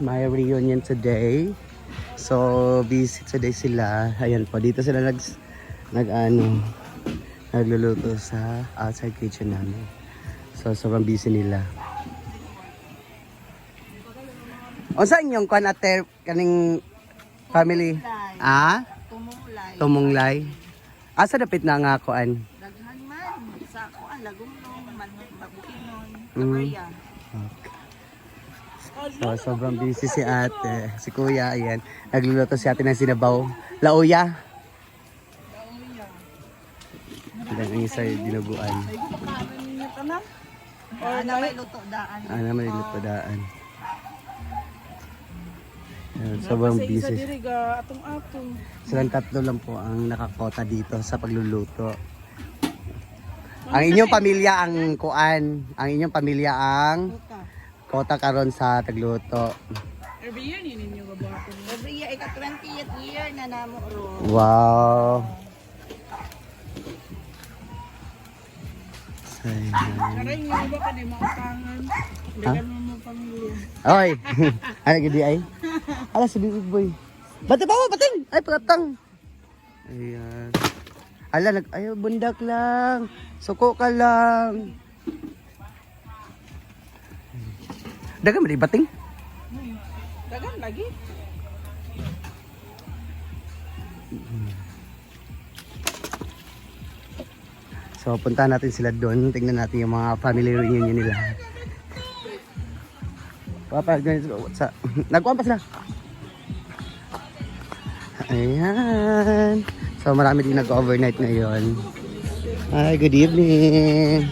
my reunion today. So, busy today sila. Ayan po, dito sila nagluluto sa outside kitchen namin. So, sobrang busy nila. O saan yung kwan ate, kaning family? Tumunglay. Asa dapit na nga kuan? Daghan man. Sa kuan, lagumlong, mabukinon, Maria. So, sobrang busy si ate. Si kuya, ayan. Nagluluto si ate ng sinabaw. Lauya. Ilan ang isa yung dinuguan. Ana may luto daan. Ana may luto daan. Ayan, sobrang busy. Silang tatlo lang po ang nakakota dito sa pagluluto. Ang inyong pamilya ang kuan. Ang inyong pamilya ang kota karon sa tagluto. Every year ninyo babato. Every year, ika 20th year na namo ro. Wow. Sayang. Karay nga ba ka di mautangan? Dagan mo mo pamilya. Oy. Ano gidi ay? Ala si big boy. Bate pa mo, bating. Ay pratang. Ayan. Ala ayaw bundak lang. Suko ka lang. Dagan mo di bating? Dagan lagi. So puntahan natin sila doon. Tingnan natin yung mga family reunion nila. Papa, what's up? Nagkuhan pa sila. Ayan. So marami din nag-overnight ngayon. Hi, good evening.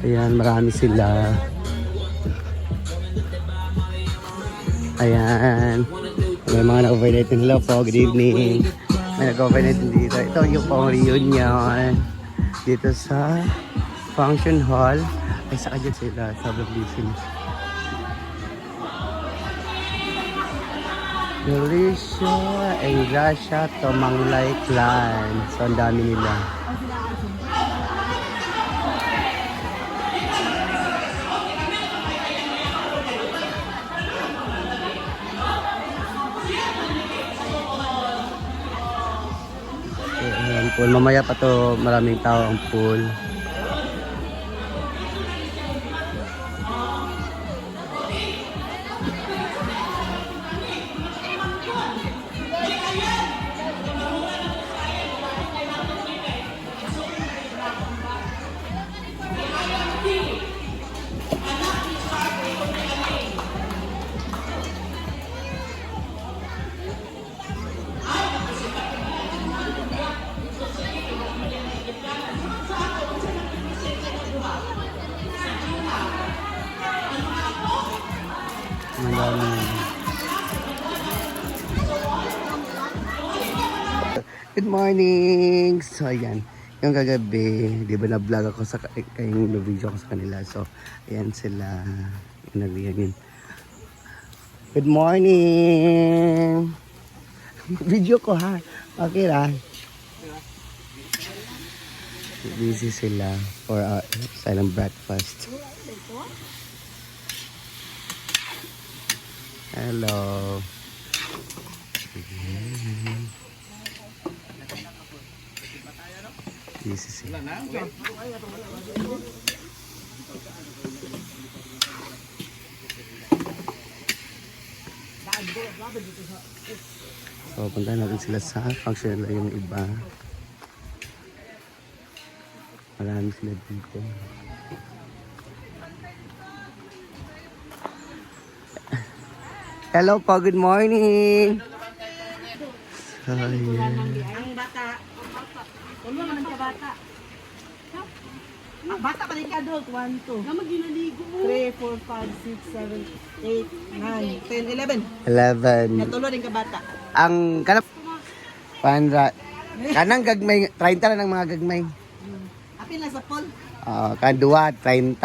Ayan, marami sila. Ayan. May mga na-overnight din. Hello po, good evening. May nag-overnight din dito. Ito yung pang reunion. Dito sa function hall. Ay, saka dyan sila. Sobrang busy. Delicia and Gracia Tumunglay Clan. So, ang dami nila. Ayan, pool. Mamaya pa to maraming tao ang pool. Good morning! So, ayan. Yung kagabi, di ba na-vlog ako sa kayong na-video ako sa kanila. So, ayan sila. Nag-reunion. Good morning! Video ko ha. Okay lang. Busy sila for our silent breakfast. Hello. Busy sila. So, punta natin sila sa function nila yung iba. Marami sila dito. Hello po, good morning! So, yeah. Ang bata. Ulo man ka bata. Bata pa rin ka adult. 1, 2. Nga maginaligo mo. 3, 4, 5, 6, 7, 8, 9, 10, 11. 11. Natulo rin ka bata. Ang kanang kanang gagmay 30 na ng mga gagmay. Apil na sa pool. Kadua 30.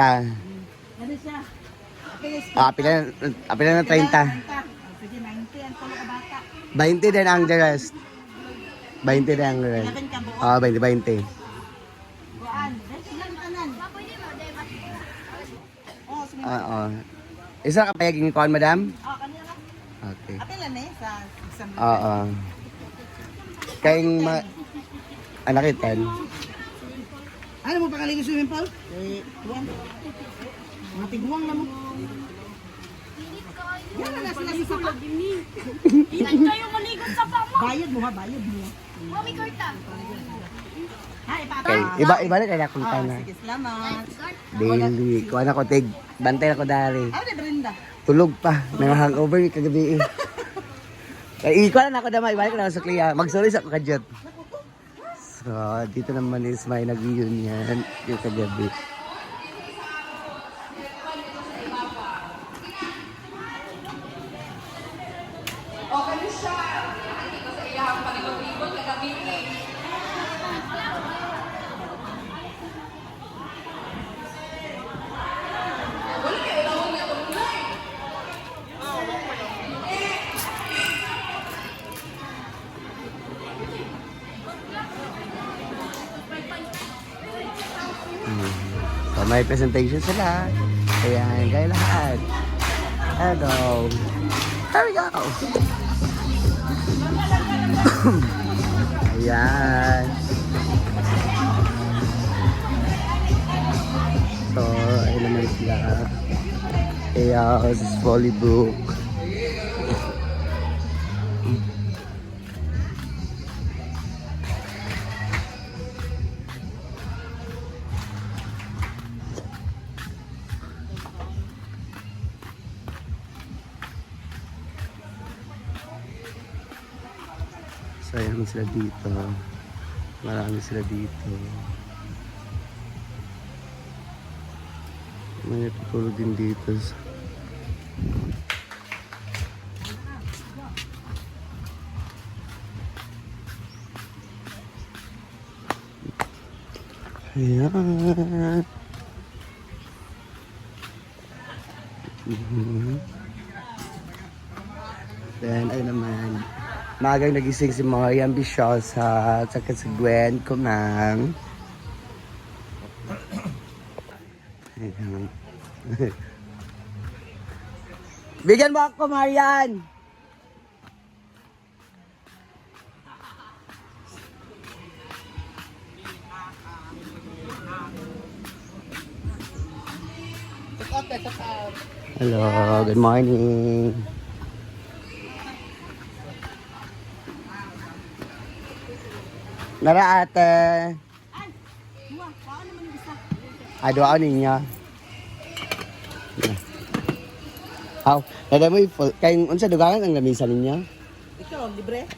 Ano siya? Apil na 30. Sige, 90 ang tulo ka bata. 20 din ang the rest. 20 din ang the rest. 11 ka buo. 20. Kuan. Ilan tanan? Oo. Isa ka payagin kuan, madam? Kanina lang. Okay. Ate lang eh, sa exam. Oo. Kayong anak itan. Ano mo pangalan ng swimming pool? Tuwan. Mga tiguang na mo. Yan na sila sa sapa. Ilan kayo maligot sa pamo? Bayad mo ha, bayad mo. Mami Korta. Hi, papa. Okay. Iba na kaya akong na. Sige, salamat. Daily. Kuha na ko, tig. Bantay na ko dari. Ano na Brenda? Tulog pa. Nang-hangover yung kagabi. Ay, ikuha na ako naman. Ibalik ko na ako sa kliya. Magsulis ako kadyot. So, dito naman is may nag-reunion yung kagabi. So, may presentation sila. Ayan, kayo lahat. Hello. Here we go. Ayan. So, ayun naman sila. Chaos, Volleybrook. So, ayan sila dito. Marami sila dito. May natutulog din dito. Ayan. Then, ayun naman. Maagang nagising si Moy Ambisyosa at saka si Gwen Kumang. Ayan. Bigyan mo ako, Marian! Hello, good morning. Nara ate. Doa ninyo. Aw, nada mo full. Kayong unsa dugangan ang lamisa ninyo? Ikaw, libre?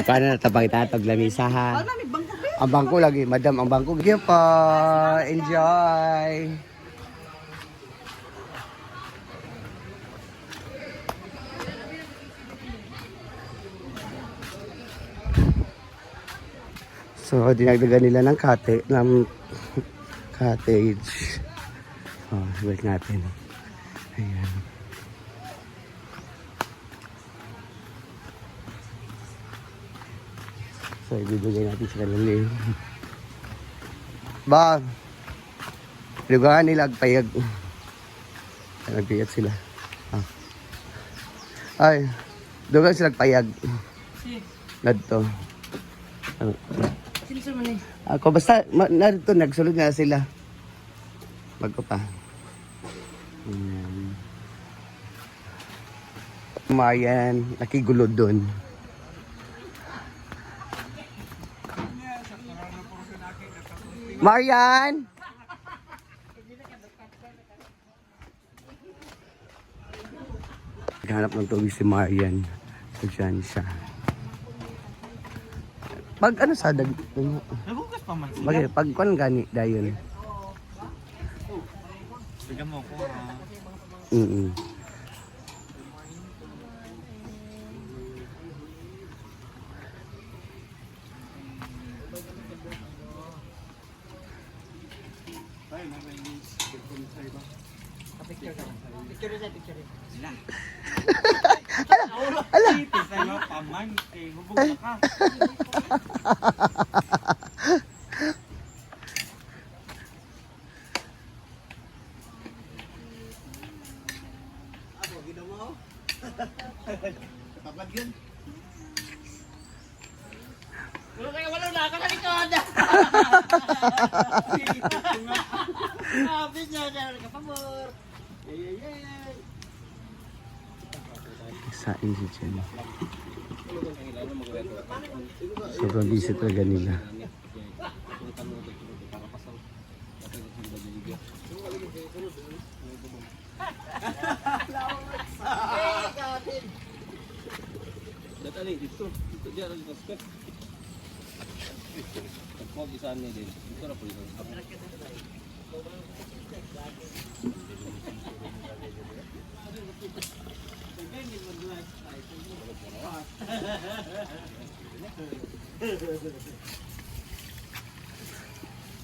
Paano natabang itatag lamisa ha? Ano, may bangko ba? Ang bangko lagi, madam, ang bangko. Sige po, enjoy. So, dinagdagan nila ng cottage. Oh, balik natin. Ayan. So, ibibigay natin sila ng liw. Ba, lugahan nila agpayag. Nagpayag sila. Ah. Ay, lugahan sila agpayag. Nadto. Ano? Sino man eh? Ako basta narito nagsulod na sila. Bago pa. Ayan. Marian, nakigulo doon. Marian! Naghanap ng tubig si Marian. So dyan siya. Pag ano sa dag... Nagugas pa man sila. Bagay, pag kuan gani dayon. Bigyan mo ko. Ala! Sa'yo, paman. Hubog na ka. Kapag yun. Wala na ako sa likod. Sabi niya, kapabor. Sain si Chen. Sobrang busy talaga nila.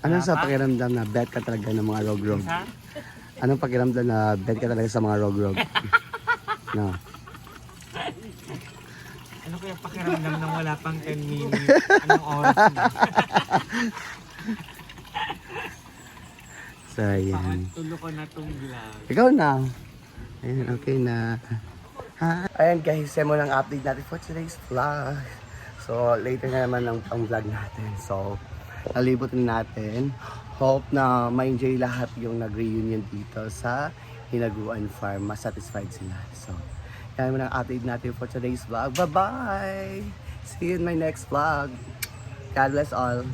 Ano sa pakiramdam na bet ka talaga ng mga rog-rog? Ha? Anong pakiramdam na bet ka talaga sa mga rog-rog? No. Ano kaya pakiramdam nang wala pang 10 minutes? Anong oras na? So, ayan. Tulo ko na tong vlog. Ikaw na. Ayan, okay na. Ha? Ayan guys, yan mo lang update natin for today's vlog. So, later na naman ang vlog natin. So, nalibot na natin. Hope na ma-enjoy lahat yung nag-reunion dito sa Hinaguan Farm. Mas satisfied sila. So, yan mo lang update natin for today's vlog. Bye-bye! See you in my next vlog. God bless all.